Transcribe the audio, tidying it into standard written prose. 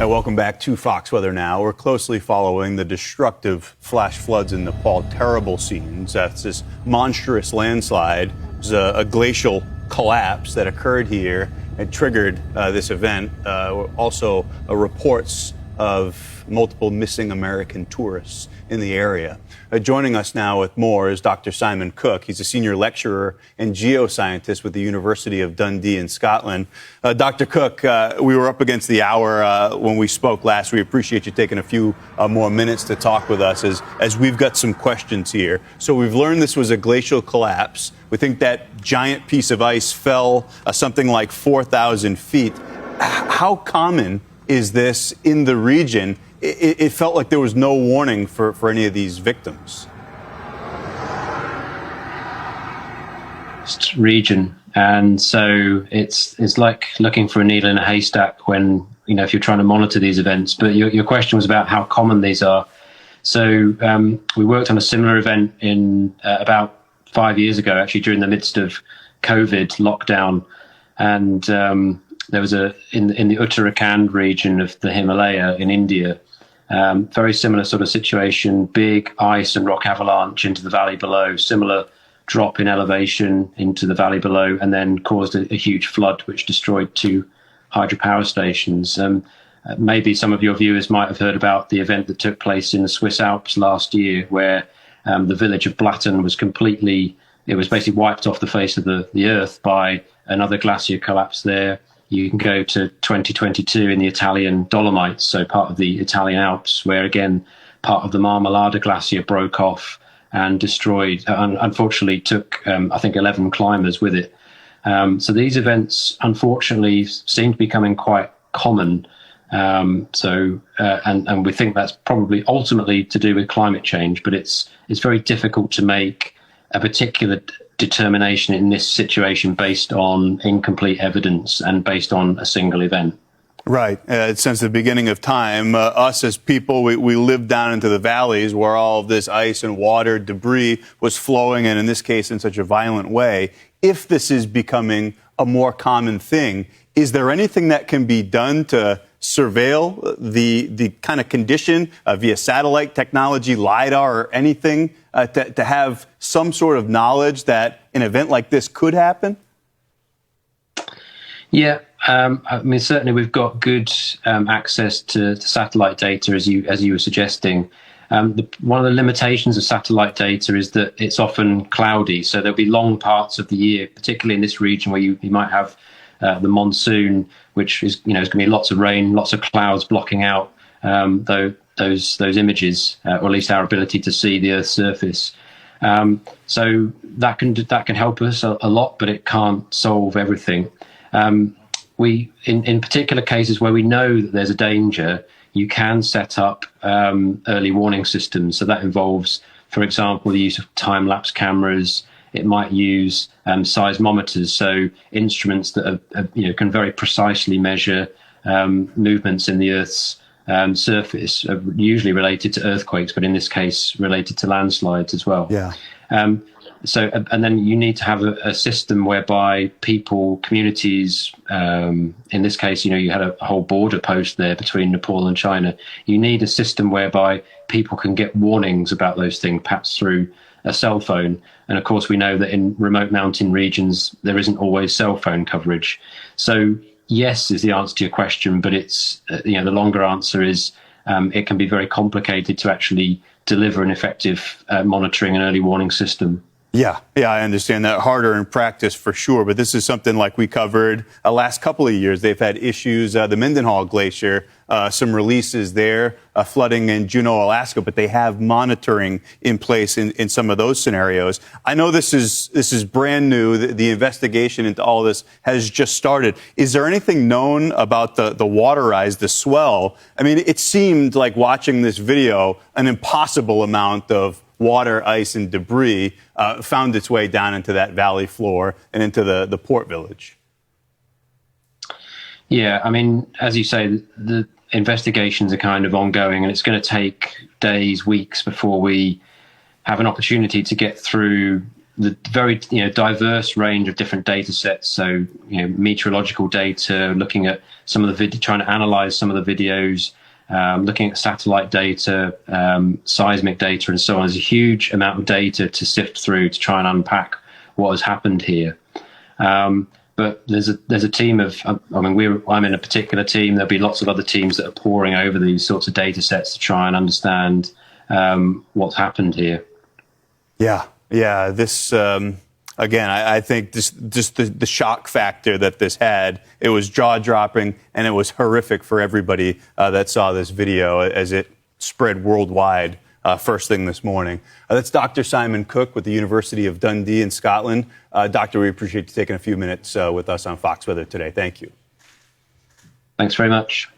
Welcome back to Fox Weather Now. We're closely following the destructive flash floods in Nepal. Terrible scenes. That's this monstrous landslide. It was a glacial collapse that occurred here and triggered this event. Also, reports of multiple missing American tourists in the area. Joining us now with more is Dr. Simon Cook. He's a senior lecturer and geoscientist with the University of Dundee in Scotland. Dr. Cook, we were up against the hour when we spoke last. We appreciate you taking a few more minutes to talk with us as we've got some questions here. So we've learned this was a glacial collapse. We think that giant piece of ice fell something like 4,000 feet. How common is this in the region? It felt like there was no warning for any of these victims. Region, and so it's like looking for a needle in a haystack when, you know, if you're trying to monitor these events. But your question was about how common these are. So we worked on a similar event in about 5 years ago, actually during the midst of COVID lockdown, and there was in the Uttarakhand region of the Himalaya in India. Very similar sort of situation, big ice and rock avalanche into the valley below, similar drop in elevation into the valley below, and then caused a huge flood which destroyed 2 hydropower stations. Maybe some of your viewers might have heard about the event that took place in the Swiss Alps last year, where the village of Blatten was basically wiped off the face of the earth by another glacier collapse there. You can go to 2022 in the Italian Dolomites, so part of the Italian Alps, where again, part of the Marmolada Glacier broke off and destroyed, unfortunately took, I think, 11 climbers with it. So these events, unfortunately, seem to be becoming quite common. And we think that's probably ultimately to do with climate change, but it's very difficult to make a particular determination in this situation based on incomplete evidence and based on a single event. Right. Since the beginning of time, us as people, we lived down into the valleys where all of this ice and water, debris was flowing, and in this case, in such a violent way. If this is becoming a more common thing, is there anything that can be done to surveil the kind of condition via satellite technology, LiDAR, or anything to have some sort of knowledge that an event like this could happen? Yeah, I mean, certainly we've got good access to satellite data, as you were suggesting. One of the limitations of satellite data is that it's often cloudy, so there'll be long parts of the year, particularly in this region, where you might have the monsoon, which is, you know, there's going to be lots of rain, lots of clouds blocking out those images, or at least our ability to see the Earth's surface. So that can help us a lot, but it can't solve everything. In particular cases where we know that there's a danger, you can set up early warning systems. So that involves, for example, the use of time-lapse cameras. It might use seismometers, so instruments that can very precisely measure movements in the Earth's surface, usually related to earthquakes, but in this case related to landslides as well. Yeah. And then you need to have a system whereby people, communities, in this case, you had a whole border post there between Nepal and China. You need a system whereby people can get warnings about those things, perhaps through a cell phone. And of course, we know that in remote mountain regions, there isn't always cell phone coverage. So yes is the answer to your question, but it's, the longer answer is it can be very complicated to actually deliver an effective monitoring and early warning system. Yeah, I understand that. Harder in practice for sure, but this is something like we covered last couple of years. They've had issues, the Mendenhall Glacier, some releases there, flooding in Juneau, Alaska, but they have monitoring in place in some of those scenarios. I know this is brand new. The investigation into all this has just started. Is there anything known about the water rise, the swell? I mean, it seemed like watching this video, an impossible amount of water, ice, and debris found its way down into that valley floor and into the port village. Yeah, I mean, as you say, the investigations are kind of ongoing, and it's going to take days, weeks before we have an opportunity to get through the very diverse range of different data sets. So meteorological data, looking at some of the trying to analyze some of the videos, looking at satellite data, seismic data, and so on. There's a huge amount of data to sift through to try and unpack what has happened here. But there's a team of, I'm in a particular team. There'll be lots of other teams that are poring over these sorts of data sets to try and understand what's happened here. Yeah. This again, I think just the shock factor that this had. It was jaw dropping, and it was horrific for everybody that saw this video as it spread worldwide. First thing this morning. That's Dr. Simon Cook with the University of Dundee in Scotland. Doctor, we appreciate you taking a few minutes with us on Fox Weather today. Thank you. Thanks very much.